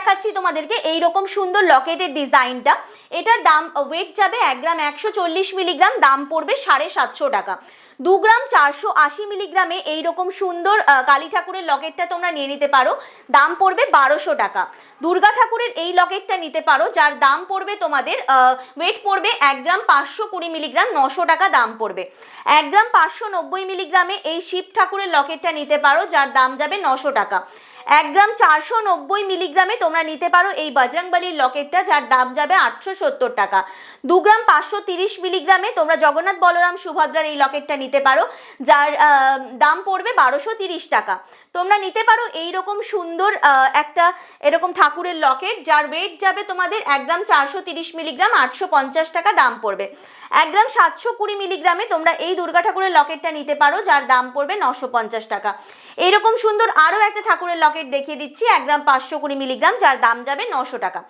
দেখাচ্ছি তোমাদেরকে এই রকম সুন্দর লকেটের ডিজাইনটা। এটার দাম ওয়েট যাবে 1 গ্রাম 140 মিলিগ্রাম, দাম পড়বে 750 টাকা। 2 গ্রাম 480 মিলিগ্রামে এইরকম সুন্দর কালী ঠাকুরের লকেটটা তোমরা নিয়ে নিতে পারো, দাম পড়বে 1200 টাকা। দুর্গা ঠাকুরের এই লকেটটা নিতে পারো, যার দাম পড়বে তোমাদের ওয়েট পড়বে 1 গ্রাম 520 মিলিগ্রাম, 900 টাকা দাম পড়বে। 1 গ্রাম 590 মিলিগ্রামে এই শিব ঠাকুরের লকেটটা নিতে পারো, যার দাম যাবে 900 টাকা। 1 গ্রাম 490 মিলিগ্রামে তোমরা নিতে পারো এই বজরংবলীর লকেটটা, যার দাম যাবে 870 টাকা। 2 গ্রাম 530 মিলিগ্রামে তোমরা জগন্নাথ বলরাম সুভদ্রার এই লকেটটা নিতে পারো, যার দাম পড়বে 1230 টাকা। তোমরা নিতে পারো এই রকম সুন্দর একটা এরকম ঠাকুরের লকেট, যার ওয়েট যাবে তোমাদের 1 গ্রাম 430 মিলিগ্রাম, 850 টাকা দাম পড়বে। 1 গ্রাম 720 মিলিগ্রামে তোমরা এই দুর্গা ঠাকুরের লকেটটা নিতে পারো, যার দাম পড়বে 950 টাকা। এইরকম সুন্দর আরও একটা ঠাকুরের লকেট দেখিয়ে দিচ্ছি 1 গ্রাম 520 মিলিগ্রাম, যার দাম যাবে 900 টাকা।